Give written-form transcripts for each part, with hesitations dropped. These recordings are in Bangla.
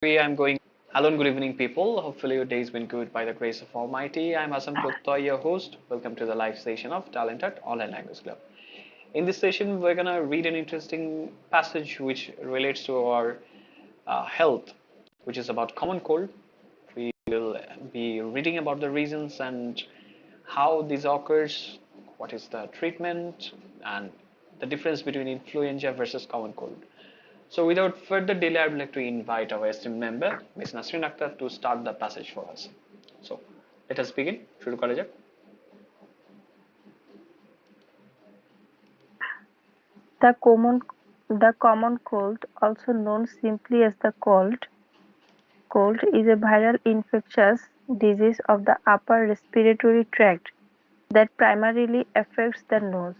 I'm going. Hello and good evening, people. Hopefully, your day's been good by the grace of Almighty. I'm Prottoy, your host. Welcome to the live session of TalentHut Online Language Club. In this session, we're gonna read an interesting passage which relates to our health, which is about common cold. We will be reading about the reasons and how this occurs, what is the treatment, and the difference between influenza versus common cold. So without further delay, I would like to invite our esteemed member, Ms. Nasrin Akhtar, to start the passage for us. So let us begin. শুরু করা যাক. The common cold, also known simply as the cold, is a viral infectious disease of the upper respiratory tract that primarily affects the nose.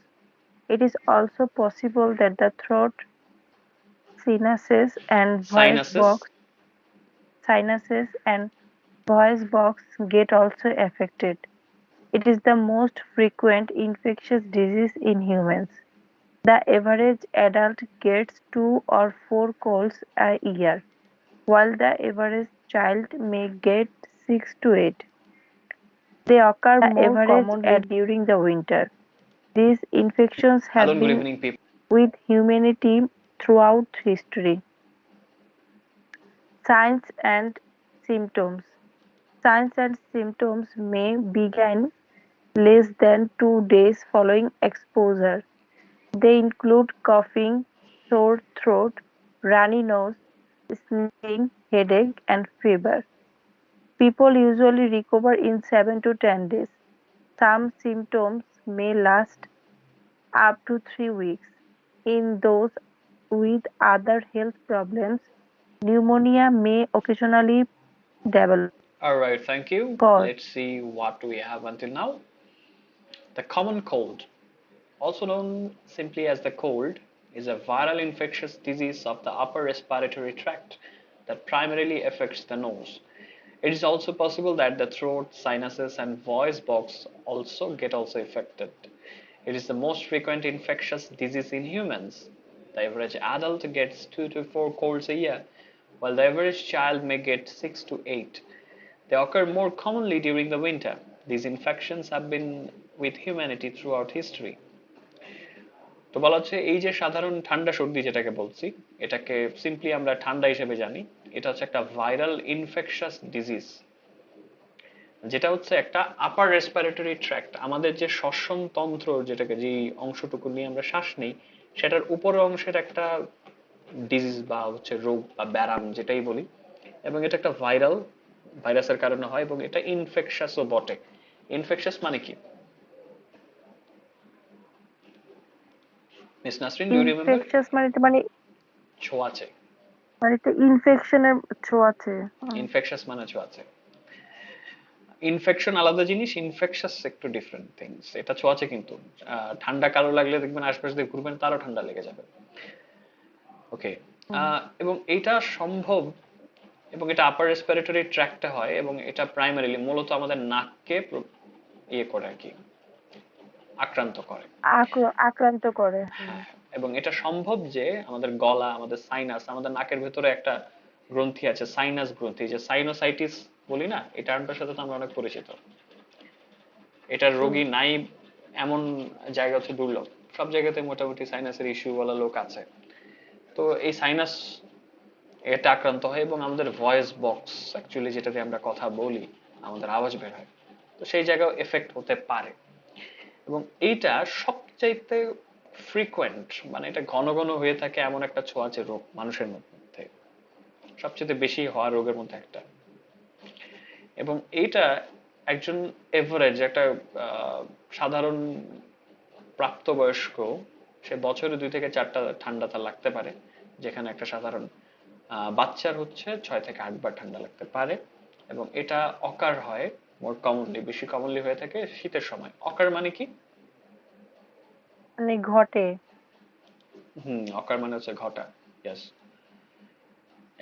It is also possible that the throat, sinuses, and voice Sinuses. box sinuses and voice box get also affected. It is the most frequent infectious disease in humans. The average adult gets 2 or 4 colds a year, while the average child may get 6 to 8. They occur more commonly during the winter. These infections Hello have and good been evening, people. with humanity throughout history. Signs and symptoms. Signs and symptoms may begin less than 2 days following exposure. They include coughing, sore throat, runny nose, sneezing, headache, and fever. People usually recover in 7 to 10 days. Some symptoms may last up to 3 weeks. In those with other health problems, pneumonia may occasionally develop. All right, thank you. Pause. Let's see what we have until now. The common cold, also known simply as the cold, is a viral infectious disease of the upper respiratory tract that primarily affects the nose. It is also possible that the throat, sinuses, and voice box also affected. It is the most frequent infectious disease in humans. The average adult gets 2 to 4 colds a year, while the average child may get 6 to 8. They occur more commonly during the winter. These infections have been with humanity throughout history. তো বলা হচ্ছে এই যে সাধারণ ঠান্ডা সর্দি যেটাকে বলছি, এটাকে সিম্পলি আমরা ঠান্ডা হিসেবে জানি. এটা হচ্ছে একটা ভাইরাল ইনফেকশাস ডিজিজ, যেটা হচ্ছে একটা আপার রেসপিরেটরি ট্র্যাক্ট, আমাদের যে শ্বসন তন্ত্র, যেটাকে যে অংশটুকু নিয়ে আমরা শ্বাস নেই, সেটার উপরের অংশের একটা ডিজিজ বা হচ্ছে রোগ বা ব্যারাম যেটাই বলি. এবং এটা একটা ভাইরাসের কারণে হয়, এবং এটা ইনফেকশাসও বটে. ইনফেকশাস মানে কি, miss Nasrin, do you remember? Infectious মানে ছোঁয়াচে. তো ইনফেকশনের ছোঁয়াচে। ইনফেকশাস মানে ছোঁয়াচে. ইনফেকশন আলাদা জিনিস, ইনফেকশাস একটু ডিফারেন্ট থিংস. এটা ছোঁয়াচে কিন্তু ঠান্ডা কারো লাগলে দেখবেন আশপাশ দিয়ে ঘুরবেন, তারও ঠান্ডা লেগে যাবে. ওকে. এবং এটা সম্ভব, এবং এটা আপার রেসপিরেটরি ট্র্যাক্টে হয়, এবং এটা প্রাইমারিলি মূলত আমাদের নাককে ইয়ে করে আর কি, আক্রান্ত করে. আক্রান্ত করে। হ্যাঁ, এবং এটা সম্ভব যে আমাদের গলা, আমাদের সাইনাস, আমাদের নাকের ভেতরে একটা গ্রন্থি আছে, সাইনাস গ্রন্থি, যে সাইনোসাইটিস বলি না, এই টার্মটার সাথে তো আমরা অনেক পরিচিত. এটার রোগী নাই এমন জায়গা হচ্ছে দুর্লভ. সব জায়গাতে মোটামুটি সাইনাসের ইস্যু বলা লোক আছে. তো এই সাইনাস এটা আক্রান্ত হয়, এবং আমাদের ভয়েস বক্স, অ্যাকচুয়ালি যেটাতে আমরা কথা বলি, আমাদের আওয়াজ বের হয়, তো সেই জায়গায় এফেক্ট হতে পারে. এবং এইটা সবচাইতে ফ্রিকোয়েন্ট, মানে এটা ঘন ঘন হয়ে থাকে এমন একটা ছোঁয়াচে রোগ মানুষের মধ্যে, সবচেয়ে বেশি হওয়া রোগের মধ্যে একটা. এবং এইটা একজন এভারেজ একটা সাধারণ প্রাপ্তবয়স্ক, সে বছরে 2 থেকে 4টা ঠান্ডা তার লাগতে পারে, যেখানে একটা সাধারণ বাচ্চার হচ্ছে 6 থেকে 8 বার ঠান্ডা লাগতে পারে. এবং এটা অকার হয় মোর কমনলি, বেশি কমনলি হয়ে থাকে শীতের সময়. অকার মানে কি? মানে ঘটে। অকার মানে হচ্ছে ঘটা. ইয়েস,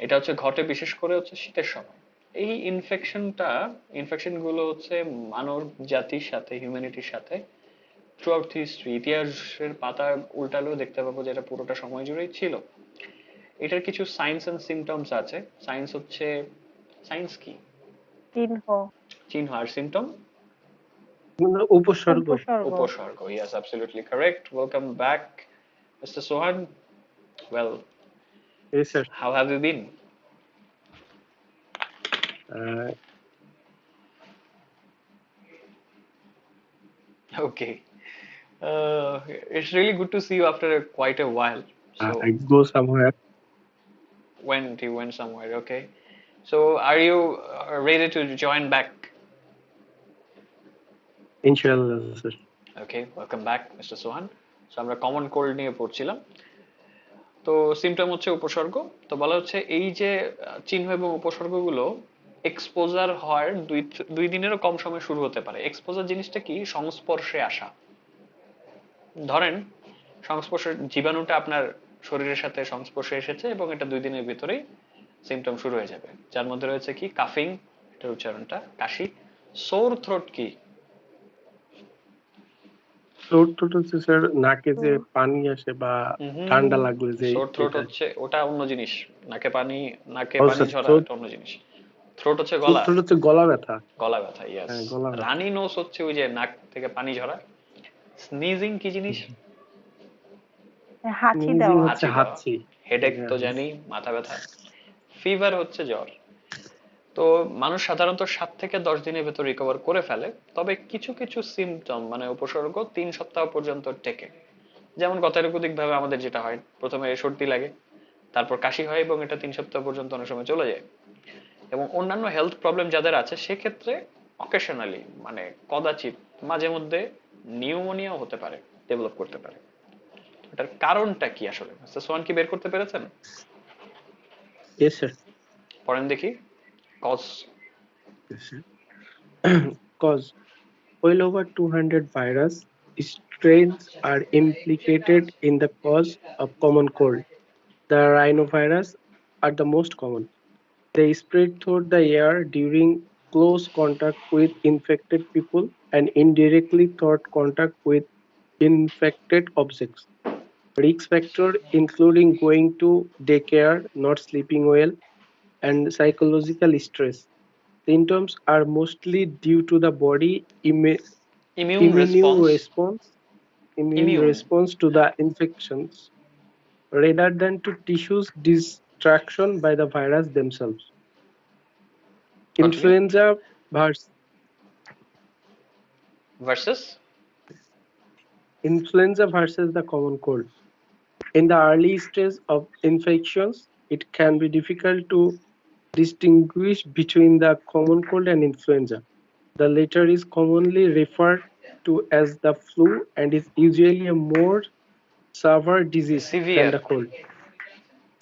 এটা হচ্ছে ঘটে বিশেষ করে হচ্ছে শীতের সময়. এই ইনফেকশন গুলো হচ্ছে মানব জাতির সাথে, হিউম্যানিটির সাথে থ্রু আউট হিস্ট্রি, ইতিহাসের পাতা উল্টালেও দেখতে পাবো যে এটা পুরোটা সময় জুড়েই ছিল. এটার কিছু সাইন্স এন্ড সিমটমস আছে। সাইন্স হচ্ছে, সাইন্স কি, চিহ্ন, চিহ্ন, আর সিমটম উপসর্গ। উপসর্গ। উপসর্গ। Yes, absolutely correct. Welcome back, Mr. Sohan. Well, Yes, sir. how have you been? Uh, Okay. It's really good to see you after quite a while. So, I go somewhere. when you went somewhere, okay. So, are you ready to join back? Inshallah, sir. Okay, welcome back, Mr. Sohan. So, আমরা কমন কোল্ড নিয়ে পড়ছিলাম। তো সিমটম হচ্ছে উপসর্গ। তো বলা হচ্ছে এই যে চিহ্ন এবং উপসর্গগুলো এক্সপোজার হয় দুই দিনেরও কম সময় শুরু হতে পারে। এক্সপোজার জিনিসটা কি? সংস্পর্শে আসা। ধরেন সংস্পর্শে জীবাণুটা আপনার শরীরের সাথে সংস্পর্শে এসেছে এবং এটা 2 দিনের ভিতরেই সিমটম শুরু হয়ে যাবে। যার মধ্যে রয়েছে কি? কাফিং, এটার উচ্চারণটা কাশি। সোর থ্রোট কি? থ্রোট হচ্ছে স্যার নাকে যে পানি আসে বা ঠান্ডা লাগলে যে সোর থ্রোট এটা। হচ্ছে ওটা অন্য জিনিস। নাকে পানি, নাকে ও পানি স্যার, ঝরা থ্রোট এটা অন্য জিনিস। থ্রোট হচ্ছে গলা, থ্রোট হচ্ছে গলা ব্যথা। গলা ব্যথা, ইয়েস। হ্যাঁ, গলা ব্যথা। রানি নোস হচ্ছে ওই যে নাক থেকে পানি ঝরা। স্নিজিং কি জিনিস? হাঁচি স্নিজিং দেওয়া। হচ্ছে হাঁচি দেওয়া। হাঁচি। হেডেক তো Yes. জানি, মাথা ব্যথা। ফিভার হচ্ছে জ্বর। তো মানুষ সাধারণত 7 থেকে 10 দিনের ভেতর রিকভার করে ফেলে, তবে কিছু কিছু সিমটম মানে উপসর্গ 3 সপ্তাহ পর্যন্ত টেকে। যেমন গতানুগতিক ভাবে আমাদের যেটা হয়, প্রথমে সর্দি লাগে, তারপর কাশি হয় এবং এটা 3 সপ্তাহ পর্যন্ত অনেক সময় চলে যায়। এবং অন্যান্য হেলথ প্রবলেম যাদের আছে সেক্ষেত্রে অকেশনালি মানে কদাচিৎ মাঝে মধ্যে নিউমোনিয়াও হতে পারে, ডেভেলপ করতে পারে। এটার কারণটা কি আসলে মিস্টার সোয়ান কি বের করতে পেরেছেন? Yes, sir. পড়েন দেখি cause. Yes, sir. Cause well over 200 virus strains are implicated in the cause of common cold. The rhinovirus are the most common. They spread through the air during close contact with infected people and indirectly through contact with infected objects. Risk factors including going to daycare, not sleeping well, and psychological stress. Symptoms are mostly due to the body immune immune response. response immune immune, response to the infections rather than to tissues distraction by the virus themselves. Continue. Influenza vers- versus. Influenza versus the common cold. In the early stage of infections, it can be difficult to distinguish between the common cold and influenza. The latter is commonly referred to as the flu and is usually a more severe disease than severe. the cold.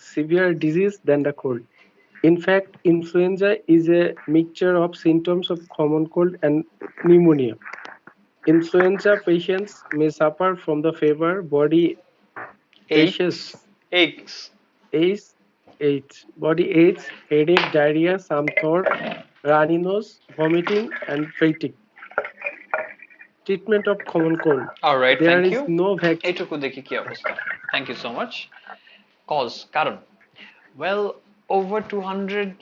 Severe disease than the cold. In fact, influenza is a mixture of symptoms of common cold and pneumonia. Influenza patients may suffer from the fever, body AIDS, aches, AIDS. aches, body aches, headache, diarrhea, some throat, runny nose, vomiting, and fatigue. Treatment of common cold. Alright, There thank is you. no vaccine. এইটুকু দেখি কি অবস্থা। Thank you so much. Cause, কারণ। Well, over 200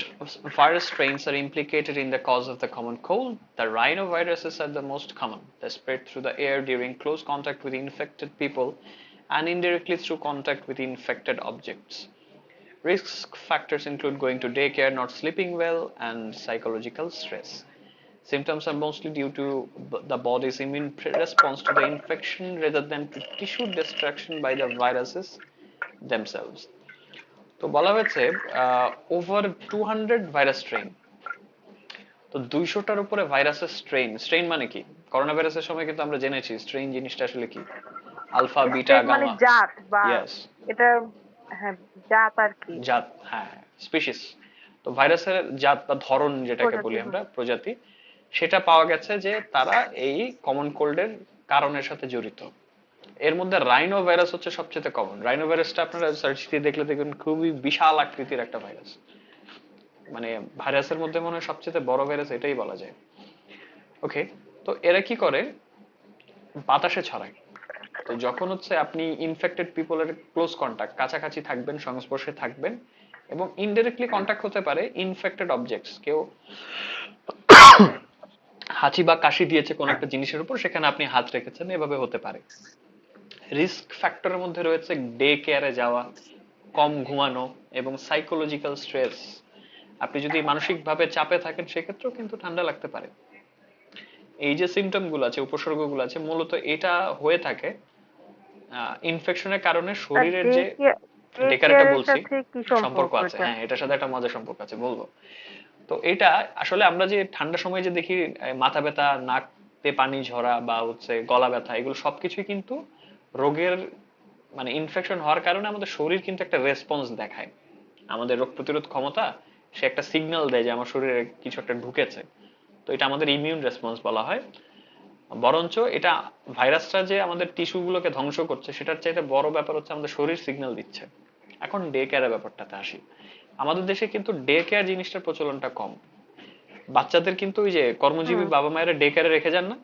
virus strains are implicated in the cause of the common cold. The rhinoviruses are the most common. They spread through the air during close contact with infected people and indirectly through contact with infected objects. Risk factors include going to daycare, not sleeping well, and psychological stress. Symptoms are mostly due to the body's immune response to the infection rather than to tissue destruction by the viruses themselves. তো বলা হয়েছে ওভার 200 ভাইরাস স্ট্রেইন। তো 200টার উপরে ভাইরাসের স্ট্রেইন। স্ট্রেইন মানে কি? করোনা ভাইরাসের সময় কিন্তু আমরা জেনেছি স্ট্রেইন জিনিসটা আসলে কি। আলফা, বিটা, স্ট্রেন মানে গামা। জাত বা ইয়েস, এটা, হ্যাঁ, জাত আর কি, জাত, হ্যাঁ, স্পিসিস। তো ভাইরাসের জাত বা ধরন যেটাকে বলি প্রজাতি। আমরা, প্রজাতি, সেটা পাওয়া গেছে যে তারা এই কমন কোল্ডের কারণের সাথে জড়িত। এর মধ্যে রাইনো ভাইরাস হচ্ছে সবচেয়ে কমন। রাইনো ভাইরাসটা আপনারা সার্চ দিয়ে দেখলে দেখবেন খুবই বিশাল আকৃতির একটা ভাইরাস। মানে ভাইরাসের মধ্যে মনে হয় সবচেয়ে বড় ভাইরাস এটাই বলা যায়। ওকে, তো এরা কি করে? বাতাসে ছড়ায়। তো যখন হচ্ছে আপনি ইনফেক্টেড পিপলের ক্লোজ কন্টাক্ট, কাছাকাছি থাকবেন, সংস্পর্শে থাকবেন, এবং ইনডাইরেক্টলি কন্টাক্ট হতে পারে ইনফেক্টেড অবজেক্টস, কেউ হাঁচি বা কাশি দিয়েছে কোন একটা জিনিসের উপর, সেখানে আপনি হাত রেখেছেন, এভাবে হতে পারে। রিস্ক ফ্যাক্টরের মধ্যে রয়েছে ডে কেয়ারে যাওয়া, কম ঘুমানো, এবং সাইকোলজিক্যাল স্ট্রেস। আপনি যদি মানসিকভাবে চাপে থাকেন সেক্ষেত্রেও কিন্তু ঠান্ডা লাগতে পারে। এই যে সিমটম গুলো আছে, উপসর্গগুলো আছে, মূলত এটা হয়ে থাকে ইনফেকশনের কারণে আর শরীরের ডে যে ডে ডেকারেটা কেয়ারের বলছি, সাথে কি সম্পর্ক সম্পর্ক আছে, এটা? হ্যাঁ এটার সাথে একটা মজার সম্পর্ক আছে, বলবো। তো এটা আসলে আমরা যে ঠান্ডার সময় যে দেখি মাথা ব্যথা, নাকতে পানি ঝরা, বা হচ্ছে গলা ব্যথা, এগুলো সবকিছুই কিন্তু রোগের, মানে ইনফেকশন হওয়ার কারণে আমাদের শরীর কিন্তু একটা রেসপন্স দেখায়। আমাদের রোগ প্রতিরোধ ক্ষমতা, সে একটা সিগন্যাল দেয় যে আমার শরীরে কিছু একটা ঢুকেছে। তো এটা আমাদের ইমিউন রেসপন্স বলা হয়। বরঞ্চ এটা, ভাইরাসটা যে আমাদের টিস্যু গুলোকে ধ্বংস করছে সেটার চাইতে বড় ব্যাপার হচ্ছে আমাদের শরীর সিগন্যাল দিচ্ছে। এখন ডে কেয়ারের ব্যাপারটাতে আসি। আমাদের দেশে কিন্তু ডে কেয়ার জিনিসটার প্রচলনটা কম। বাচ্চাদের কিন্তু ওই যে কর্মজীবী হুম। বাবা মায়েরা ডে কেয়ারে রেখে যান না,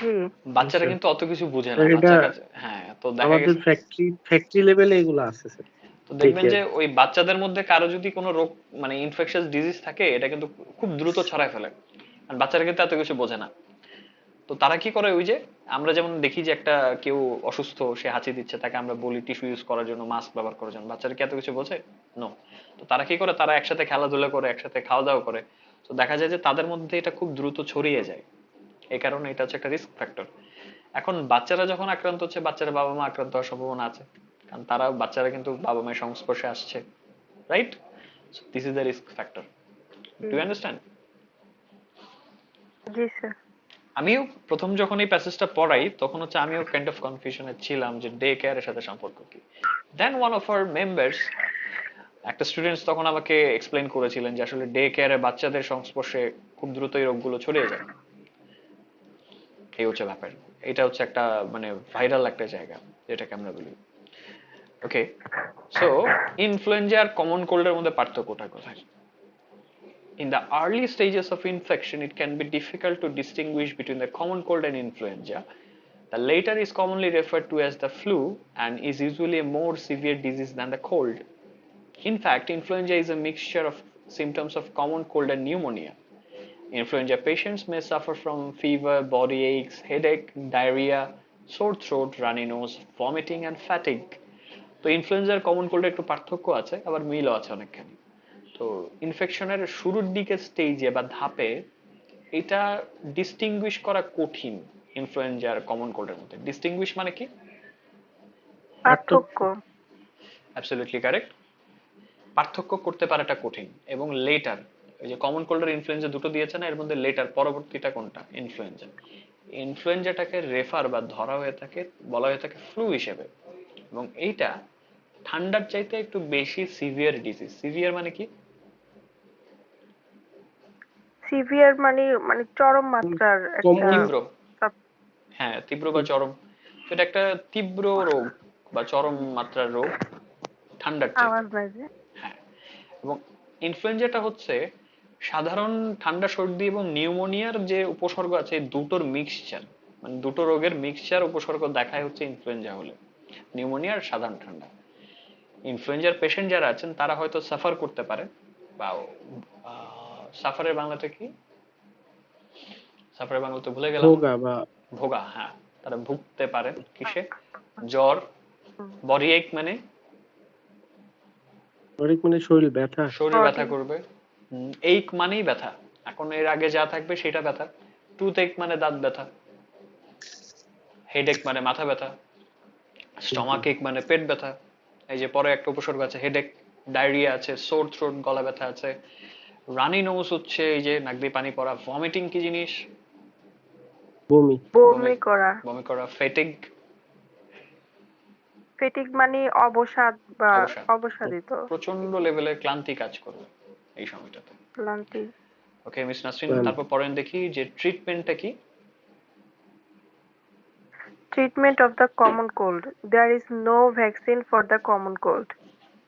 জি। বাচ্চারা আচ্ছা, কিন্তু অত কিছু বুঝে না, স্যার এটা বাচ্চা কাছে, হ্যাঁ, তো দেখা আমাদের গেছে। ফ্যাক্টরি লেভেলে এগুলো আছে স্যার। তো ডে দেখবেন কেয়ার। যে ওই বাচ্চাদের মধ্যে কারো যদি কোনো রোগ, মানে ইনফেকশাস ডিজিজ থাকে, এটা কিন্তু খুব দ্রুত ছড়ায় ফেলে, আর বাচ্চারা কিন্তু এত কিছু বোঝে না। তো তারা কি করে, ওই যে আমরা যেমন দেখি যে একটা কেউ অসুস্থ, সে হাঁচি দিচ্ছে, তাকে আমরা বলি টিস্যু ইউজ করার জন্য, মাস্ক ব্যবহার করার জন্য, বাচ্চারা কি এত কিছু বোঝে? নো। তো তারা কি করে, তারা একসাথে খেলাধুলা করে, একসাথে খাওয়া দাওয়া করে। তো দেখা যায় যে তাদের মধ্যে এটা খুব দ্রুত ছড়িয়ে যায়। এই কারণে এটা হচ্ছে একটা রিস্ক ফ্যাক্টর। এখন বাচ্চারা যখন আক্রান্ত হচ্ছে, বাচ্চারা বাবা মা আক্রান্ত হওয়ার সম্ভাবনা আছে, কারণ তারা, বাচ্চারা কিন্তু বাবা মায়ের সংস্পর্শে আসছে, right? This is the risk factor. Do জি। You understand? জি স্যার। আমিও প্রথম যখন এই প্যাসেজটা পড়াই, তখন হচ্ছে আমিও কাইন্ড অফ কনফিউশনে ছিলাম যে ডে কেয়ারের সাথে সম্পর্ক কি। দেন ওয়ান অফ আওয়ার মেম্বার্স, একটা স্টুডেন্টস তখন আমাকে এক্সপ্লেন করেছিলেন যে আসলে ডে কেয়ারে বাচ্চাদের সংস্পর্শে খুব দ্রুত এই রোগগুলো ছড়িয়ে যায়। এই হচ্ছে ব্যাপার। এটা হচ্ছে একটা, মানে ভাইরাল একটা জায়গা, যেটাকে আমরা বলি। ওকে, সো ইনফ্লুয়েঞ্জা আর কমন কোল্ডের মধ্যে পার্থক্যটা কোথায়? In the early stages of infection, it can be difficult to distinguish between the common cold and influenza. The latter is commonly referred to as the flu and is usually a more severe disease than the cold. In fact, influenza is a mixture of symptoms of common cold and pneumonia. Influenza patients may suffer from fever, body aches, headache, diarrhea, sore throat, runny nose, vomiting, and fatigue. তো ইনফ্লুয়েঞ্জার কমন কোল্ডে একটু পার্থক্য আছে, আবার মিলও আছে অনেকখানি। তো ইনফেকশনের শুরুর দিকের স্টেজে বা ধাপে এটা ডিস্টিংগুইশ করা কঠিন। ইনফ্লুয়েঞ্জার কমন কোল্ডের মধ্যে ডিস্টিংগুইশ মানে কি? পার্থক্য। পার্থক্য। Absolutely correct. পার্থক্য করতে পারাটা কঠিন। এবং লেটার, ওই যে কমন কোল্ড আর ইনফ্লুয়েঞ্জা দুটো দিয়েছে না, এর মধ্যে লেটার পরবর্তীটা কোনটা? ইনফ্লুয়েঞ্জা। ইনফ্লুয়েঞ্জাটাকে রেফার বা ধরা হয়ে থাকে, বলা হয়ে থাকে ফ্লু হিসেবে। এবং এইটা ঠান্ডার চাইতে একটু বেশি সিভিয়ার ডিজিজ। সিভিয়ার মানে কি? সিভিয়ার মানে মানে চরম মাত্রার একটা কমন। তীব্র। সব। হ্যাঁ, তীব্র বা চরম। তো এটা একটা তীব্র রোগ বা চরম মাত্রার রোগ ঠান্ডার চাইতে। আওয়াজ বাজে। হ্যাঁ। এবং ইনফ্লুয়েঞ্জাটা হচ্ছে সাধারণ ঠান্ডা, সর্দি এবং নিউমোনিয়ার যে উপসর্গ আছে, এই দুটোর মিক্সচার, মানে দুটো রোগের মিক্সচার উপসর্গ দেখায় হচ্ছে ইনফ্লুয়েঞ্জা হলে, নিউমোনিয়া আর সাধারণ ঠান্ডা। ইনফ্লুয়েঞ্জার পেশেন্ট যারা আছেন তারা হয়তো সাফার করতে পারে, বা সাফারের বাংলাতে কি? সাফারের বাংলা তো ভুলে গেলাম। ভোগা বা ভোগা, হ্যাঁ। তারা ভুগতে পারেন কিসে? জ্বর, হুম। বডি এক মানে অনেক মানে শরীর ব্যথা। শরীর ব্যথা বডি। করবে। এইক মানেই ব্যথা, এখন এর আগে যা থাকবে সেটা ব্যথা। টুথ এক মানে দাঁত ব্যথা। হেডেক মানে মাথা ব্যথা। জি। স্টমাক এক মানে পেট ব্যথা। এই যে পরে একটা উপসর্গ আছে হেডেক। ডায়রিয়া আছে, সোর থ্রোট, গলা ব্যথা আছে। রানি নোজ হচ্ছে এই যে নাক দিয়ে পানি পড়া। ভমিটিং কি জিনিস? বমি। বমি। বমি করা। বমি করা। ফেটিক। ফেটিক মানে অবসাদ বা অবসাদ। অবসাদিত। প্রচন্ড লেভেলের ক্লান্তি কাজ করবে এই সময়টাতে। ক্লান্তি। ওকে মিস নাসরিন, ক্লান্ত। তারপর পরেন দেখি যে ট্রিটমেন্টটা কি। Treatment of the common cold. There is no vaccine for the common cold.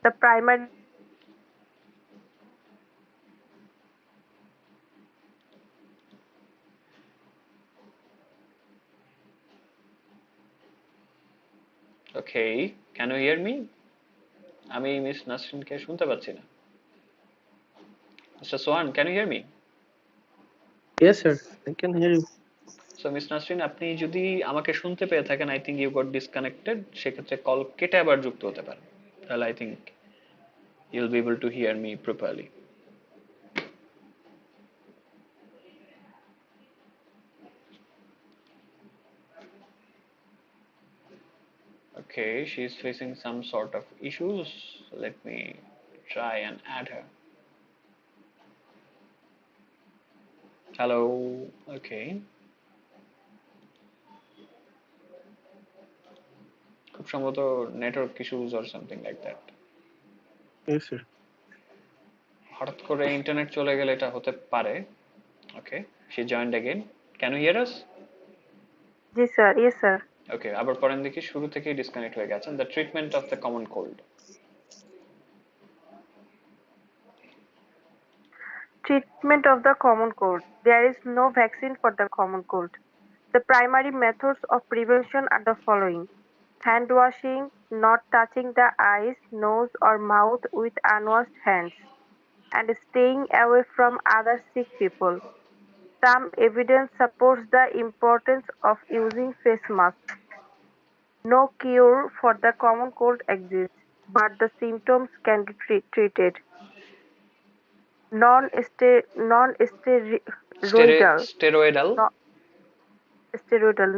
The primary okay, can you hear me? আমি মিস নাসরিনকে শুনতে পাচ্ছি না। Mister Sohan, can you hear me? Yes, sir. I can hear you. So miss Nasrin, আপনি যদি আমাকে শুনতে পেয়ে থাকেন, I think you got disconnected, সেক্ষেত্রে কল কেটে আবার যুক্ত হতে পারেন, তাহলে I think you'll be able to hear me properly. Okay, she's facing some sort of issues. Let me try and add her. Hello. Okay. খুব সম্ভবত network issues or something like that. Yes, sir. হঠাৎ করে ইন্টারনেট চলে গেলে এটা হতে পারে। Okay, she joined again. Can you hear us? জি স্যার, ইয়েস স্যার। ওকে, আবার পরেন দেখি, শুরু থেকেই ডিসকানেক্ট হয়ে গেছেন। The treatment of the common cold. Treatment of the common cold. There is no vaccine for the common cold. The primary methods of prevention are the following: hand washing, not touching the eyes, nose, or mouth with unwashed hands, and staying away from other sick people. Some evidence supports the importance of using face masks. No cure for the common cold exists, but the symptoms can be treated. Non-steroidal steroidal.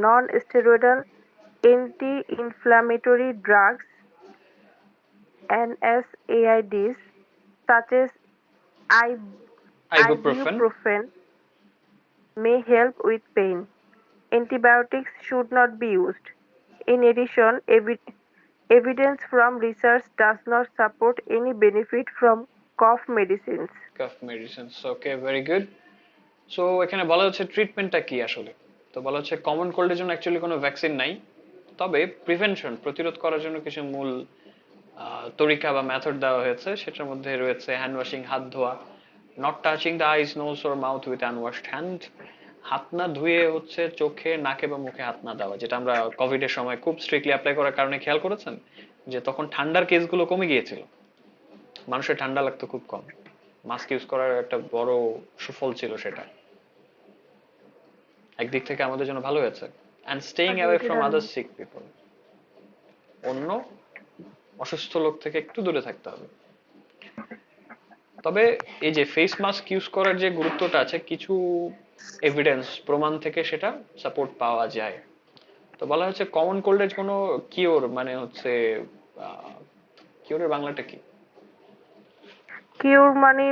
non-steroidal anti-inflammatory drugs (NSAIDs) such as ibuprofen. ibuprofen may help with pain. Antibiotics should not be used. In addition, evidence from research does not support any benefit from cough medicines. Calf medicines. Okay, very good. So এখানে বলা হচ্ছে ট্রিটমেন্টটা কি আসলে। তো বলা হচ্ছে কমন কোল্ডের জন্য অ্যাকচুয়ালি কোনো ভ্যাকসিন নাই, তবে প্রিভেনশন, প্রতিরোধ করার জন্য কিছু মূল তরিকা বা মেথড দেওয়া হয়েছে। সেটার মধ্যে রয়েছে হ্যান্ড ওয়াশিং, হাত ধোয়া, not touching the eyes, nose or mouth with unwashed hand, হাত না ধুয়ে হচ্ছে চোখে, নাকে বা মুখে হাত না দেওয়া, যেটা আমরা কোভিড এর সময় খুব স্ট্রিক্টলি অ্যাপ্লাই করার কারণে খেয়াল করেছেন যে তখন ঠান্ডার কেসগুলো কমে গিয়েছিল, মানুষের ঠান্ডা লাগতো খুব কম। মাস্ক ইউজ করার একটা বড় সুফল ছিল সেটা, একদিক থেকে আমাদের জন্য ভালো হয়েছে। And staying away from other sick people, অন্য অসুস্থ লোক থেকে একটু দূরে থাকতে হবে। তবে এই যে ফেস মাস্ক ইউজ করার যে গুরুত্বটা আছে, কিছু এভিডেন্স, প্রমাণ থেকে সেটা সাপোর্ট পাওয়া যায়। তো বলা হচ্ছে কমন কোল্ডের কোনো কিওর, মানে হচ্ছে কিওরের বাংলাটা কি? কিউর মানে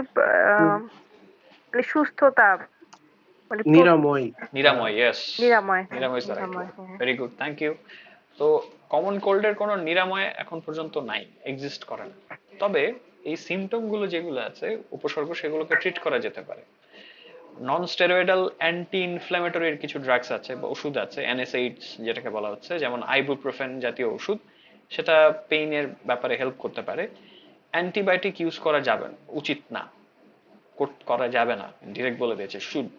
হুম, সুস্থতা, মানে নিরাময়। নিরাময়, ইয়েস। নিরাময়, হ্যাঁ, নিরাময় ইজ দ্য রাইট নিরাময়, ওয়ার্ড। হ্যাঁ। Very good, thank you. তো কমন কোল্ডের কোনো নিরাময় এখন পর্যন্ত নাই, এক্সিস্ট করে না। তবে এই সিমটম গুলো যেগুলো আছে, উপসর্গ, সেগুলোকে ট্রিট করা যেতে পারে। নন স্টেরয়েডাল অ্যান্টি ইনফ্ল্যামেটরির কিছু ড্রাগস আছে বা ওষুধ আছে, এনএসএইডস যেটাকে বলা হচ্ছে, যেমন আইবুপ্রোফেন জাতীয় ওষুধ, সেটা পেইনের ব্যাপারে হেল্প করতে পারে। অ্যান্টিবায়োটিক ইউজ করা যাবে না, উচিত না, করা যাবে না, ডিরেক্ট বলে দিয়েছে শুড।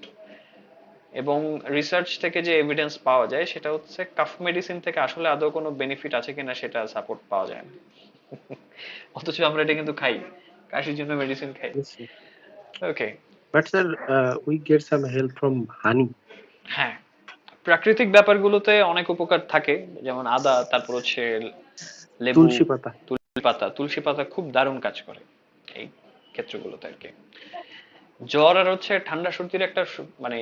এবং রিসার্চ থেকে যে এভিডেন্স পাওয়া যায় সেটা হচ্ছে কাফ মেডিসিন থেকে আসলে আদৌ কোনো বেনিফিট আছে কিনা সেটা সাপোর্ট পাওয়া যায় না। অথচ আমরা এটা কিন্তু খাই, কাশির জন্য মেডিসিন খাই। Yes, sir. Okay. But sir, we get some help from honey. হ্যাঁ, প্রাকৃতিক ব্যাপারগুলোতে অনেক উপকার থাকে, যেমন আদা, তারপর হচ্ছে লেবু, তুলসী পাতা। তুলসী পাতা। তুলসী পাতা খুব দারুণ কাজ করে এই ক্ষেত্রগুলোতে আর কি। জ্বর আর হচ্ছে ঠান্ডা সর্দির একটা মানে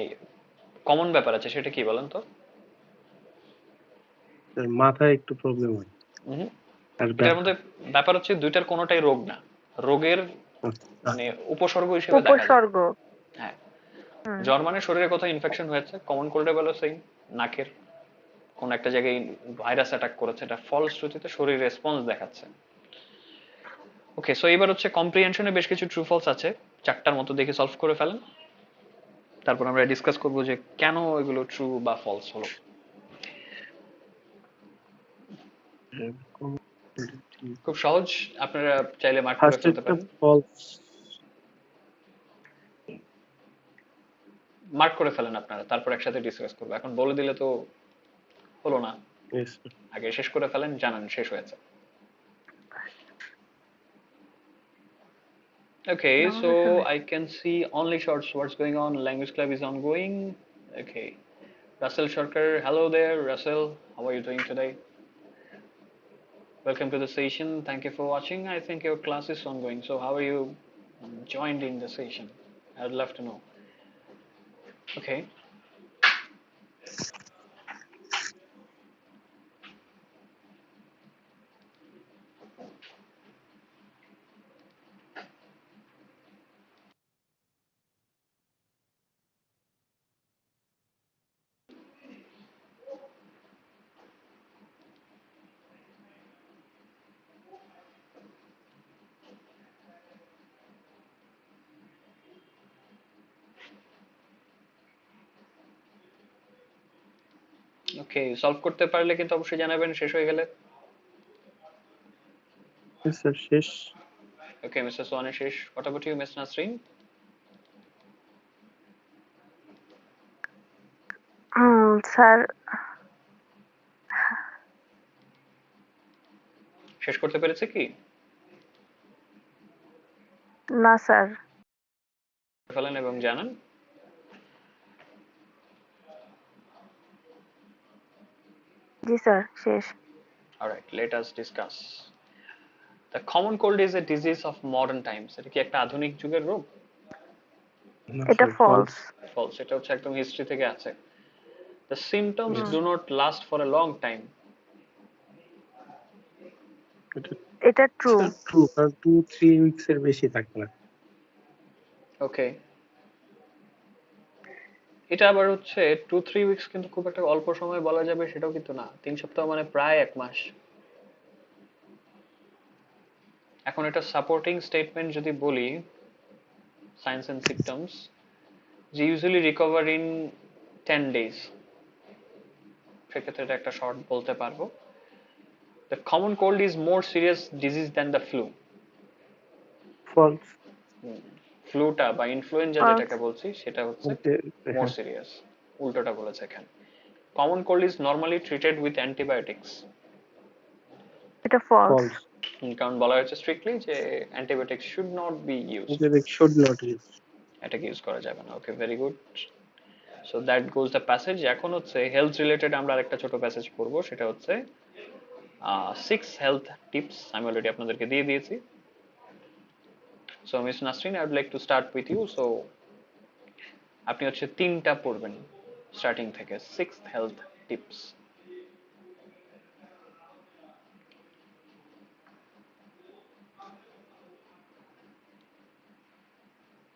কমন ব্যাপার আছে, সেটা কি বলেন তো? Sir, মাথায় একটু প্রবলেম হয় হুম। আর এটার ব্যথা। মধ্যে ব্যাপার হচ্ছে দুইটার কোনোটাই রোগ না, রোগের আহ, মানে উপসর্গ হিসেবে দেখা যায়। উপসর্গ। হ্যাঁ, হুম। জ্বর মানে শরীরে কোথাও ইনফেকশন হয়েছে, কমন কোল্ডে বলো সেই নাকের কোন একটা জায়গায় ভাইরাস অ্যাটাক করেছে, এটা ফলশ্রুতিতে শরীর রেসপন্স দেখাচ্ছে। ওকে, সো এবার হচ্ছে কম্প্রিহেনশনে বেশ কিছু ট্রু ফলস আছে, চারটার মতো দেখে সলভ করে ফেলেন, তারপর আমরা ডিসকাস করবো যে কেন এগুলো ট্রু বা ফলস হলো। খুব সহজ, আপনারা চাইলে মার্ক করে ফার্স্ট ফেলতে একটা পারেন। ফলস। মার্ক করে ফেলেন আপনারা, তারপর একসাথে ডিসকাস করবো, এখন বলে দিলে তো হলো না। Yes. আগে শেষ করে ফেলেন, জানান শেষ হয়েছে। Okay, so I can see only shorts. What's going on? Language Club is ongoing. Okay. Russell Shorker, hello there, Russell. How are you doing today? Welcome to the session. Thank you for watching. I think your class is ongoing. So how are you joined in the session? I'd love to know. Okay. Okay, solve করতে পারলে কিন্তু অবশ্যই জানাবেন শেষ হয়ে গেলে। Yes, sir. শেষ। Okay, Mr. Soane শেষ। What about you, Miss Nasreen? Sir শেষ করতে পেরেছে কি? না স্যার। ফেলেন এবং জানান। জি স্যার, শেষ। Alright, let us discuss. The common cold is a disease of modern times. এটা কি একটা আধুনিক যুগের রোগ? না এটা স্যার, ফলস। ফলস। False. এটা হচ্ছে একদম হিস্ট্রি থেকে আছে। The symptoms Yes. do not last for a long time. এটা এটা ট্রু। স্যার ট্রু, কারণ 2-3 উইকস এর বেশি থাকে না। ওকে, এটা আবার হচ্ছে 2-3 উইকস, কিন্তু খুব একটা অল্প সময় বলা যাবে সেটাও কিন্তু না। 3 সপ্তাহ মানে প্রায় 1 মাস। এখন এটা সাপোর্টিং স্টেটমেন্ট যদি বলি, সাইন্স এন্ড সিম্পটমস, যে ইউজুয়ালি রিকভার ইন 10 days, সেক্ষেত্রে এটা একটা শর্ট বলতে পারবো। The common cold is more serious disease than the flu. False. ফ্লুটা বা ইনফ্লুয়েঞ্জা ফলস। যেটাকে বলছি সেটা হচ্ছে মোর হ্যাঁ। সিরিয়াস। উল্টোটা বলেছে এখানে। Common cold is normally treated with antibiotics. এটা ফলস। ফলস। কারণ বলা হয়েছে স্ট্রিক্টলি যে antibiotics should not be used, Antibiotic should not use. এটাকে ইউজ করা যাবে না। Okay, very good. So that goes the passage. এখন হচ্ছে হেলথ রিলেটেড আমরা আরেকটা ছোট প্যাসেজ পড়বো, সেটা হচ্ছে 6 হেলথ টিপস। আমি অলরেডি আপনাদেরকে দিয়ে দিয়েছি। So miss Nasrin, I would like to start with you. So আপনি হচ্ছে 3টা পড়বেন স্টার্টিং থেকে। 6 হেলথ টিপস।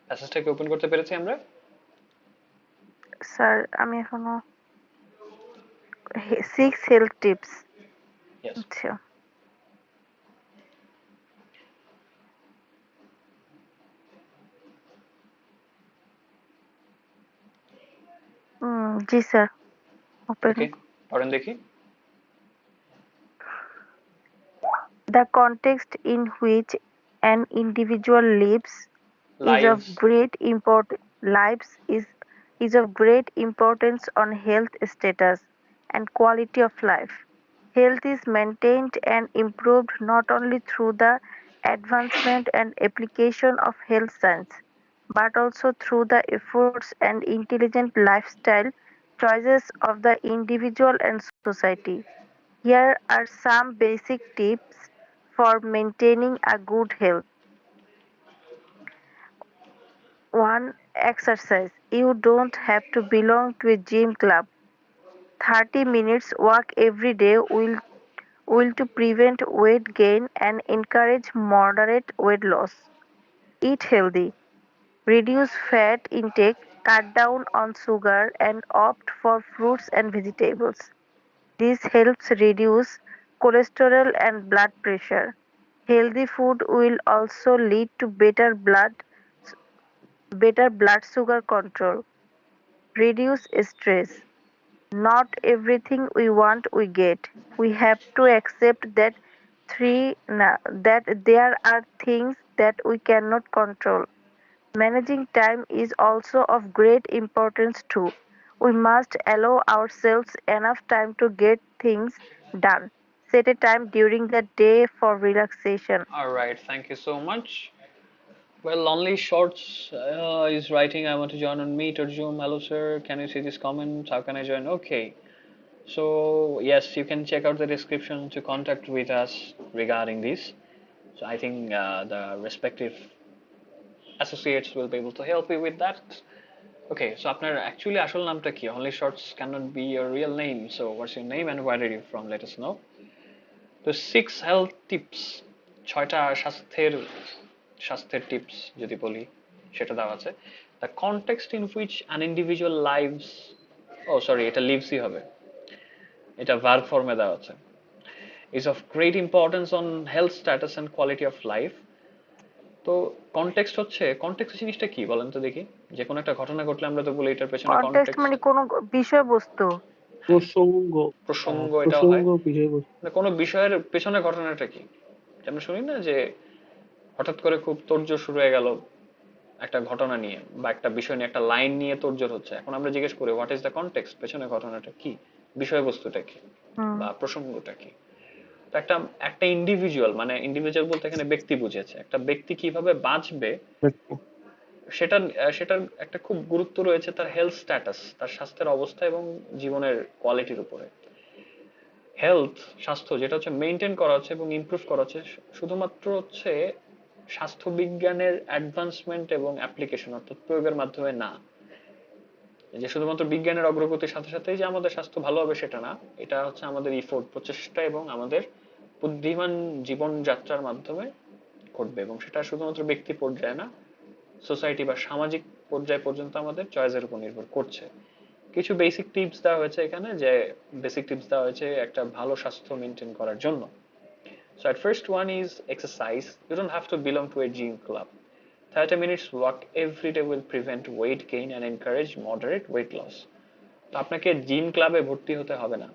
প্যাসেজটাকে ওপেন করতে পেরেছি আমরা? স্যার আমি এখনো 6 হেলথ টিপস। ইয়েস। আচ্ছা। জি স্যার, ওপেন। ওকে, পড়েন দেখি। The context in which an individual is of lives. great import lives is of great importance on health status and quality of life. Health is maintained and improved not only through the advancement and application of health science, but also through the efforts and intelligent lifestyle choices of the individual and society. Here are some basic tips for maintaining a good health. 1. Exercise. You don't have to belong to a gym club. 30 minutes walk every day will to prevent weight gain and encourage moderate weight loss. Eat healthy. Reduce fat intake, cut down on sugar and opt for fruits and vegetables. This helps reduce cholesterol and blood pressure. Healthy food will also lead to better blood sugar control. Reduce stress. Not everything we want we get. We have to accept that there are things that we cannot control. Managing time is also of great importance too. We must allow ourselves enough time to get things done. Set a time during the day for relaxation. All right, thank you so much. Well, Lonely Shorts is writing, I want to join on Meet or Zoom. Hello, sir. Can you see this comment? How can I join? Okay. So, yes, you can check out the description to contact with us regarding this. So, I think the respective associates will be able to help you with that. Okay, so আপনার actually আসল নামটা কি? Only Shorts cannot be your real name. So, what's your name and where are you from? Let us know. তো 6 health tips, ছয়টা স্বাস্থ্যের টিপস যদি বলি সেটা দেওয়া আছে. The context in which an individual lives, oh sorry, এটা লিভসই হবে, এটা ভার্ব ফর্মে দেওয়া আছে, is of great importance on health status and quality of life. তো কনটেক্সট হচ্ছে, কনটেক্সট জিনিসটা কি বলেন তো দেখি? যে কোনো একটা ঘটনা ঘটলে আমরা তো বলি এটার পেছনে কনটেক্সট কনটেক্সট, মানে কোনো বিষয়বস্তু। প্রসঙ্গ, প্রসঙ্গ, এটাও হয়. প্রসঙ্গ বিষয়বস্তু। মানে কোনো বিষয়ের পেছনে ঘটনাটা কি, আমরা শুনি না যে হঠাৎ করে খুব তোড়জোড় শুরু হয়ে গেল একটা ঘটনা নিয়ে বা একটা বিষয় নিয়ে, একটা লাইন নিয়ে তোড়জোড় হচ্ছে, এখন আমরা জিজ্ঞেস করি হোয়াট ইজ দ্য কনটেক্সট, পেছনে ঘটনাটা কি, বিষয়বস্তুটা কি হুম। বা প্রসঙ্গটা কি. তো একটা একটা ইন্ডিভিজুয়াল, মানে ইন্ডিভিজুয়াল বলতে এখানে ব্যক্তি বুঝেছে, একটা ব্যক্তি কিভাবে বাঁচবে সেটা, সেটার একটা খুব গুরুত্ব রয়েছে তার হেলথ স্ট্যাটাস, তার স্বাস্থ্যের অবস্থা এবং জীবনের কোয়ালিটির উপরে. হেলথ, স্বাস্থ্য যেটা হচ্ছে মেনটেন করা হচ্ছে এবং ইমপ্রুভ করা হচ্ছে শুধুমাত্র হচ্ছে স্বাস্থ্যবিজ্ঞানের অ্যাডভান্সমেন্ট এবং অ্যাপ্লিকেশন অর্থাৎ প্রয়োগের মাধ্যমে না, যে শুধুমাত্র বিজ্ঞানের অগ্রগতির সাথে সাথেই যে আমাদের স্বাস্থ্য ভালো হবে সেটা না. এটা হচ্ছে আমাদের ইফোর্ট, প্রচেষ্টা এবং আমাদের বুদ্ধিমান জীবনযাত্রার মাধ্যমে ঘটবে, এবং সেটা শুধুমাত্র ব্যক্তি পর্যায়ে না, সোসাইটি বা সামাজিক পর্যায় পর্যন্ত আমাদের চয়েসের উপর নির্ভর করছে. কিছু বেসিক টিপস দেওয়া হয়েছে এখানে, যে বেসিক টিপস দেওয়া হয়েছে একটা ভালো স্বাস্থ্য মেনটেন করার জন্য. So at first one is exercise. You don't have to belong to a gym club. 30 minutes walk every day will prevent weight gain and encourage moderate weight loss. তো আপনাকে জিম ক্লাবে ভর্তি হতে হবে না,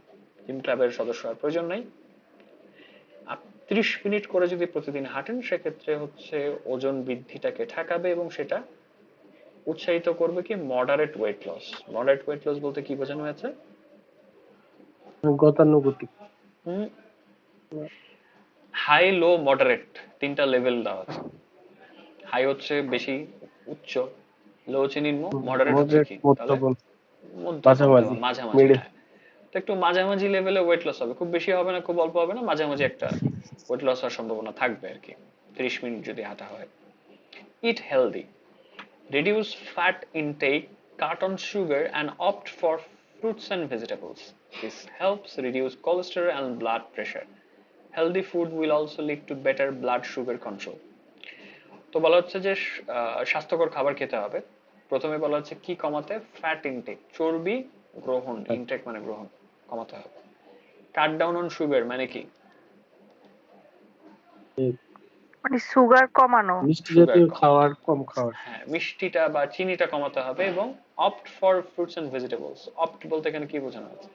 জিম ক্লাবের সদস্য হওয়ার প্রয়োজন নাই. 30 মিনিট করে যদি প্রতিদিন হাঁটেন সেক্ষেত্রে হচ্ছে ওজন বৃদ্ধিটাকে ঠেকাবে এবং সেটা উৎসাহিত করবে কি moderate weight loss. Moderate weight loss বলতে কি বোঝানো হয়েছে? গতানুগতিক। হাই, লো, মডারেট তিনটা লেভেল দেওয়া আছে. হাই হচ্ছে বেশি উচ্চ, লো হচ্ছে নিম্ন, মডারেট হচ্ছে কি তাহলে মাঝামাঝি, মাঝামাঝি. মিডল। হ্যাঁ, তো একটু মাঝামাঝি লেভেলে ওয়েট লস হবে, খুব বেশি হবে না, খুব অল্প হবে না, মাঝামাঝি একটা ওয়েট লস হওয়ার সম্ভাবনা থাকবে আর কি, 30 মিনিট যদি হাঁটা হয়. ইট healthy, reduce fat intake, cut on sugar, and opt for fruits and vegetables. This helps reduce cholesterol and blood pressure. Healthy food will also lead to better blood sugar control. তো বলা হচ্ছে যে স্বাস্থ্যকর খাবার খেতে হবে. প্রথমে বলা হচ্ছে কি কমাতে, ফ্যাট ইনটেক, চর্বি গ্রহণ, ইনটেক মানে গ্রহণ কমাতে হবে. কাট ডাউন অন সুগার মানে কি? মানে সুগার কমানো, মিষ্টি জাতীয় খাবার কম খাওয়া। হ্যাঁ, মিষ্টিটা বা চিনিটা কমাতে হবে এবং opt for fruits and vegetables. Opt বলতে এখানে কি বোঝানো হচ্ছে?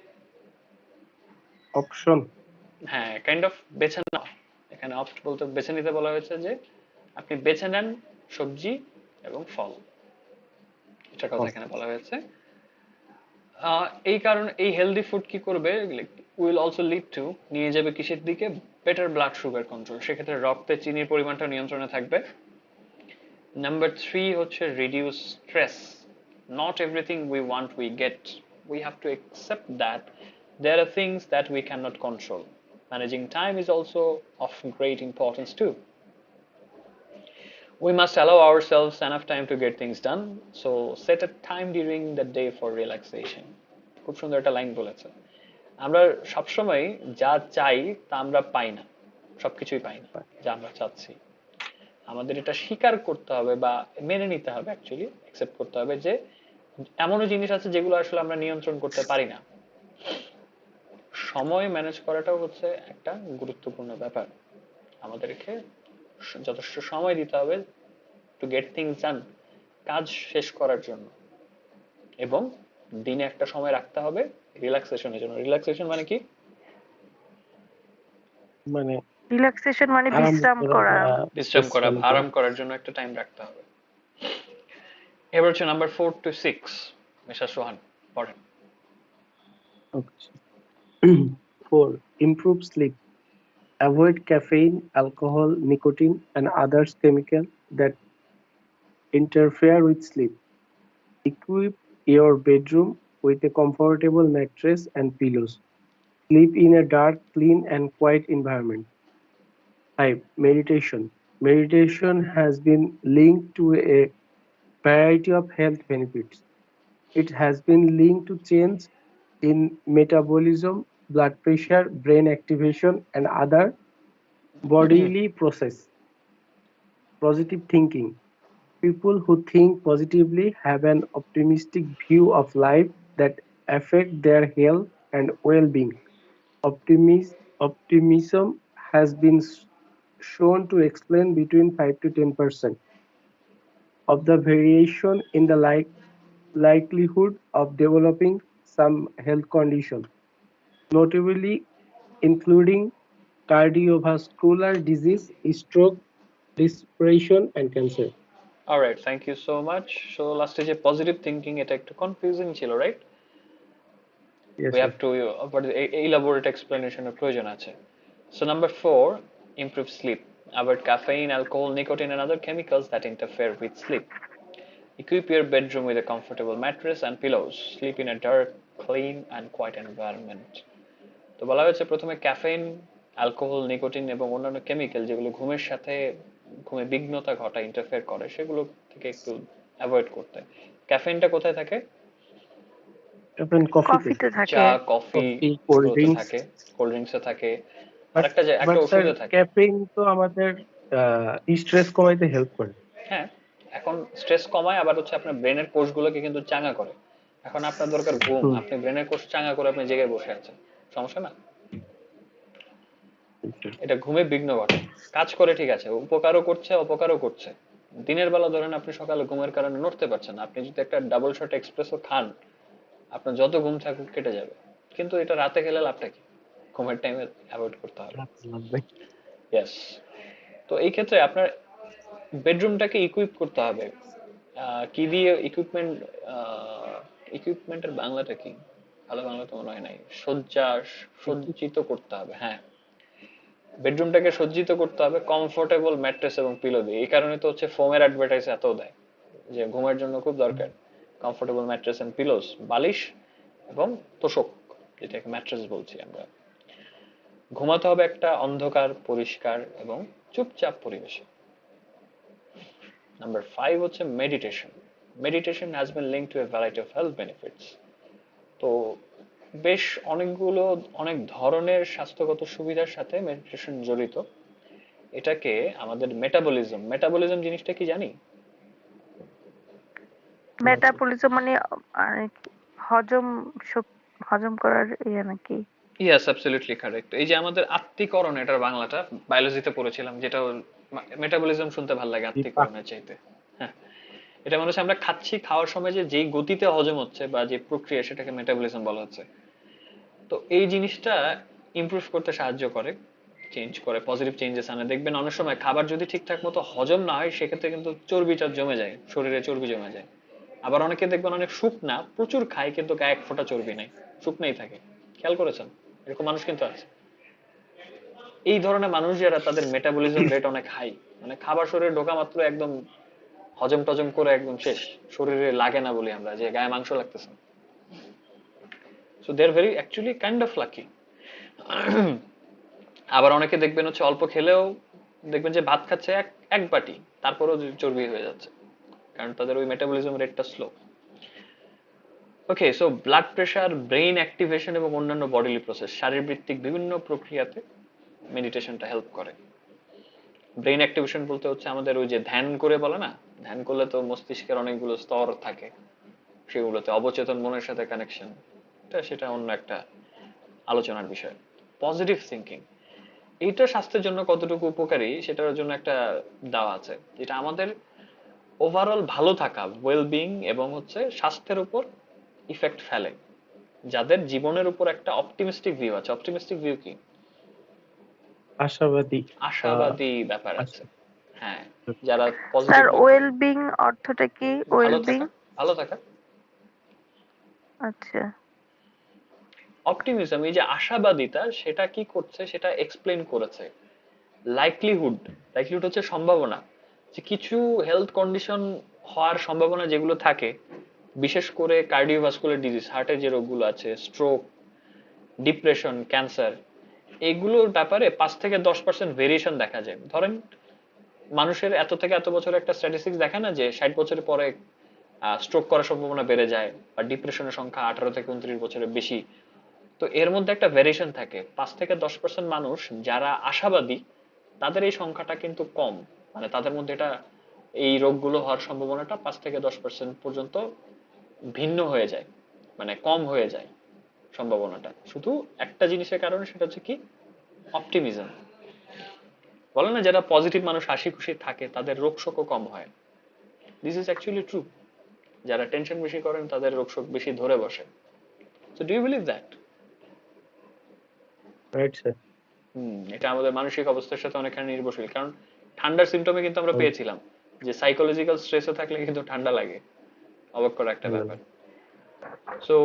অপশন। হ্যাঁ, কাইন্ড অফ বেছে নাও. এখানে অপ্ট বলতে বেছে নিতে বলা হয়েছে, যে আপনি বেছে নেন সবজি এবং ফল, এটা কথা এখানে বলা হয়েছে. এই কারণে এই হেলদি ফুড কি করবে, উইল অলসো লিড টু, নিয়ে যাবে কিসের দিকে, বেটার ব্লাড সুগার কন্ট্রোল, সেক্ষেত্রে রক্তে চিনির পরিমাণটা নিয়ন্ত্রণে থাকবে. নাম্বার 3 হচ্ছে reduce stress. Not everything we want we get, we have to accept that there are things that we cannot control. Managing time is also of great importance too. We must allow ourselves enough time to get things done. So set a time during the day for relaxation. খুব সুন্দর একটা লাইন বলেছে. আমরা সবসময় যা চাই তা আমরা পাই না, সবকিছুই পাই না যা আমরা চাচ্ছি. আমাদের এটা স্বীকার করতে হবে বা মেনে নিতে হবে, অ্যাকচুয়ালি অ্যাকসেপ্ট করতে হবে যে এমনও জিনিস আছে যেগুলো আসলে আমরা নিয়ন্ত্রণ করতে পারি না. সময় ম্যানেজ করাটাও হচ্ছে একটা গুরুত্বপূর্ণ ব্যাপার. আমাদেরকে যথেষ্ট সময় দিতে হবে টু গেট থিংস ডান, কাজ শেষ করার জন্য, এবং দিনে একটা সময় রাখতে হবে রিল্যাক্সেশনের জন্য. রিল্যাক্সেশন মানে কি? মানে রিল্যাক্সেশন মানে বিশ্রাম করা, বিশ্রাম করা, আরাম করার জন্য একটা টাইম রাখতে হবে. এবার হচ্ছে নাম্বার 4 to 6, মিস্টার সোহান পড়েন। Okay. 4. Improve sleep. Avoid caffeine, alcohol, nicotine, and other chemicals that interfere with sleep. Equip your bedroom with a comfortable mattress and pillows. Sleep in a dark, clean, and quiet environment. 5. Meditation. Meditation has been linked to a variety of health benefits. It has been linked to change in metabolism, blood pressure, brain activation, and other bodily process. Positive thinking. People who think positively have an optimistic view of life that affect their health and well-being. Optimism has been shown to explain between 5 to 10% of the variation in the likelihood of developing some health condition, notably including cardiovascular disease, stroke, depression, and cancer. Alright, thank you so much. So লাস্টে যে পজিটিভ থিঙ্কিং, এটা একটু কনফিউজিং ছিল, right? Yes, We sir. have to elaborate explanation এর প্রয়োজন আছে। So number 4, improve sleep. Avoid caffeine, alcohol, nicotine, and other chemicals that interfere with sleep. Equip your bedroom with a comfortable mattress and pillows. Sleep in a dark, clean, and quiet environment. তো বলা হয়েছে প্রথমে ক্যাফেইন, অ্যালকোহল, নিকোটিন এবং অন্যান্য কেমিক্যাল যেগুলো ঘুমের সাথে ঘুমে বিঘ্নতা ঘটায়, ইন্টারফেয়ার করে, সেগুলো থেকে একটু অ্যাভয়েড করতে। ক্যাফেইনটা কোথায় থাকে? Even coffee তে, কফিতে থাকে। চা, কফি coffee, cold এগুলোতে drinks. থাকে, কোল্ড ড্রিঙ্কসে থাকে, আর But একটা sir, ওষুধে থাকে। caffeine তো আমাদের স্ট্রেস কমাইতে হেল্প করে। হ্যাঁ, এখন স্ট্রেস কমায়, আবার হচ্ছে আপনার ব্রেনের কোষগুলোকে কিন্তু চাঙ্গা করে। এখন আপনার দরকার ঘুম, হুম, আপনি ব্রেনের কোষ চাঙ্গা করে আপনি জেগে বসে আছেন, সমস্যা না? এটা ঘুমে বিঘ্ন ঘটায়, কাজ করে ঠিক আছে, উপকারও করছে অপকারও করছে। দিনের বেলা ধরেন আপনি সকালে ঘুমের কারণে নড়তে পারছেন না, আপনি যদি একটা ডাবল শট এক্সপ্রেসও খান, আপনার যত ঘুম থাকুক কেটে যাবে। কিন্তু এটা রাতে খেলে লাভটা কি? ঘুমের টাইমে অ্যাভয়েড করতে হবে। লাগবে। ইয়েস। তো এই ক্ষেত্রে আপনার বেডরুমটাকে ইকুইপ করতে হবে। কি দিয়ে ইকুইপমেন্ট? ইকুইপমেন্টের বাংলাটা কি? ভালো বাংলা তো মনে হয় নাই। সজ্জিত করতে হবে, হ্যাঁ। বেডরুমটাকে সজ্জিত করতে হবে কমফোর্টেবল ম্যাট্রেস এবং পিলো দিয়ে। এই কারণে তো হচ্ছে ফোমের অ্যাডভার্টাইজ এত দেয়, যে ঘুমের জন্য খুব দরকার কমফোর্টেবল ম্যাট্রেস এন্ড পিলোস, বালিশ এবং তোষক, যেটাকে ম্যাট্রেস বলছি আমরা। ঘুমাতে হবে একটা অন্ধকার, পরিষ্কার এবং চুপচাপ পরিবেশে। নাম্বার 5 হচ্ছে meditation. Meditation has been linked to a variety of health benefits. তো বেশ অনেক ধরনের স্বাস্থ্যগত সুবিধার সাথে মেডিটেশন জড়িত। এটাকে আমাদের মেটাবলিজম জিনিসটা কি জানি? মেটাবলিজম মানে হজম হজম করার ইয়ে নাকি? Yes, absolutely correct. এই যে আমাদের আত্তীকরণ, এটার বাংলাটা বায়োলজিতে পড়েছিলাম, যেটা মেটাবলিজম শুনতে ভালো লাগে বিপাক। আত্তীকরণের চাইতে। হ্যাঁ, এটা মানুষ আমরা খাচ্ছি, খাওয়ার সময় যে যেই গতিতে হজম হচ্ছে বা যে প্রক্রিয়া, সেটাকে মেটাবলিজম বলা হচ্ছে। তো এই জিনিসটা ইমপ্রুভ করতে সাহায্য করে, চেঞ্জ করে, পজিটিভ চেঞ্জেস আনে। দেখবেন অনেক সময় খাবার যদি ঠিকঠাক মতো হজম না হয়, সেক্ষেত্রে কিন্তু চর্বিটা জমে যায়, শরীরে চর্বি জমে যায়। আবার অনেকে দেখবেন অনেক শুকনা, প্রচুর খায় কিন্তু গায়ে এক ফোঁটা চর্বি নাই, শুকনাই থাকে। খেয়াল করেছেন? এরকম মানুষ কিন্তু আছে। এই ধরনের মানুষ যারা, তাদের মেটাবলিজম রেট অনেক হাই, মানে খাবার শরীরে ঢোকা মাত্র একদম হজম টজম করে একদম শেষ, শরীরে লাগে না বলি আমরা, যে গায়ে মাংস লাগতেছে। So they are very actually kind of lucky. আবার অনেকে দেখবেন হচ্ছে অল্প খেলেও দেখবেন যে ভাত খাচ্ছে এক এক বাটি, তারপরেও চর্বি হয়ে যাচ্ছে, কারণ তাদের ওই মেটাবলিজম রেটটা slow. Okay, so blood pressure, brain activation এবং অন্যান্য বডিলি প্রসেস, শারীরবৃত্তিক বিভিন্ন প্রক্রিয়াতে মেডিটেশনটা হেল্প করে। ব্রেইন অ্যাক্টিভেশন বলতে হচ্ছে আমাদের ওই যে ধ্যান করে বলে না, ধ্যান করলে তো মস্তিষ্কের অনেকগুলো স্তর থাকে, সেগুলোতে অবচেতন মনের সাথে কানেকশন, সেটা অন্য একটা আলোচনার বিষয়। পজিটিভ থিঙ্কিং, এইটা স্বাস্থ্যের জন্য কতটুকু উপকারী সেটার জন্য একটা দেওয়া আছে, যেটা আমাদের ওভারঅল ভালো থাকা, ওয়েলবিং এবং হচ্ছে স্বাস্থ্যের উপর ইফেক্ট ফেলে। যাদের জীবনের উপর একটা অপটিমিস্টিক ভিউ আছে। অপটিমিস্টিক ভিউ কি? আশাবাদী। আশাবাদী ব্যাপার আছে। আশা। হ্যাঁ, যারা পজিটিভ স্যার, ভাবে, ওয়েলবিং অর্থটা কি? ভালো ওয়েলবিং থাকা, ভালো থাকা। আচ্ছা। অপটিমিজম, এই যে আশাবাদিতা, সেটা কি করছে, সেটা এক্সপ্লেন করেছে। লাইকলিহুড, লাইকলিহুড হচ্ছে সম্ভাবনা, যে কিছু হেলথ কন্ডিশন হওয়ার সম্ভাবনা যেগুলো থাকে, বিশেষ করে কার্ডিওভাস্কুলার ডিজিজ, হার্টের যে রোগগুলো আছে, স্ট্রোক, ডিপ্রেশন, ক্যান্সার, এগুলোর ব্যাপারে 5 থেকে 10% ভেরিয়েশন দেখা যায়। ধরেন মানুষের এত থেকে এত বছর একটা স্ট্যাটিস্টিক্স দেখে না, যে 60 বছরের পরে স্ট্রোক করার সম্ভাবনা বেড়ে যায়, বা ডিপ্রেশনের সংখ্যা 18 থেকে 29 বছরের বেশি। তো এর মধ্যে একটা ভেরিয়েশন থাকে, 5 থেকে 10% মানুষ যারা আশাবাদী, তাদের এই সংখ্যাটা কিন্তু কম, মানে তাদের মধ্যে এটা, এই রোগগুলো হওয়ার সম্ভাবনাটা 5 থেকে 10% পর্যন্ত ভিন্ন হয়ে যায়, মানে কম হয়ে যায় সম্ভাবনাটা, শুধু একটা জিনিসের কারণে, সেটা হচ্ছে কি, অপটিমিজম। বলে না, যারা পজিটিভ মানুষ, হাসি খুশি থাকে, তাদের রোগ শোকও কম হয়। This is actually true. যারা টেনশন বেশি করেন, তাদের রোগ শোক বেশি ধরে বসে। So do you believe that? Right sir. এটা আমাদের মানসিক অবস্থার সাথে অনেকখানি নির্ভরশীল, কারণ ঠান্ডার সিমটমে কিন্তু আমরা হুম, পেয়েছিলাম যে সাইকোলজিক্যাল স্ট্রেসে থাকলে কিন্তু ঠান্ডা লাগে। অবাক করা একটা হুম। ব্যাপার। সো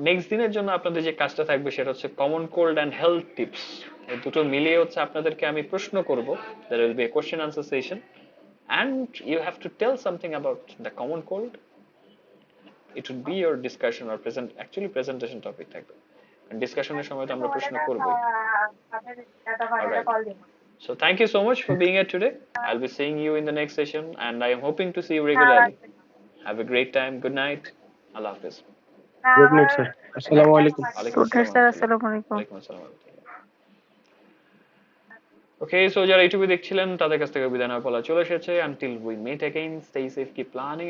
নেক্সট দিনের জন্য আপনাদের যে কাজটা থাকবে, সেটা হচ্ছে common cold and health tips. এই দুটো মিলিয়ে হচ্ছে আপনাদেরকে আমি প্রশ্ন করব। There will be a question answer session and you have to tell something about the common cold. It would be your discussion or present, actually presentation topic থাকবে, ডিসকাশনের সময় তো আমরা প্রশ্ন করবই। Alright. So thank you so much for being here today. I'll be seeing you in the next session and I am hoping to see you regularly. Have a great time. Good night. Allah Hafiz. Good night sir, আসসালামু আলাইকুম। Alaikum good night assalam wa sir, rahmatullah. আসসালামু আলাইকুম। Alaikum assalam wa rahmatullah. ওকে, সো যারা ইউটিউবে দেখছিলেন, তাদের কাছ থেকে বিদায় নেওয়ার পালা চলে এসেছে। Until we meet again, stay safe, keep planning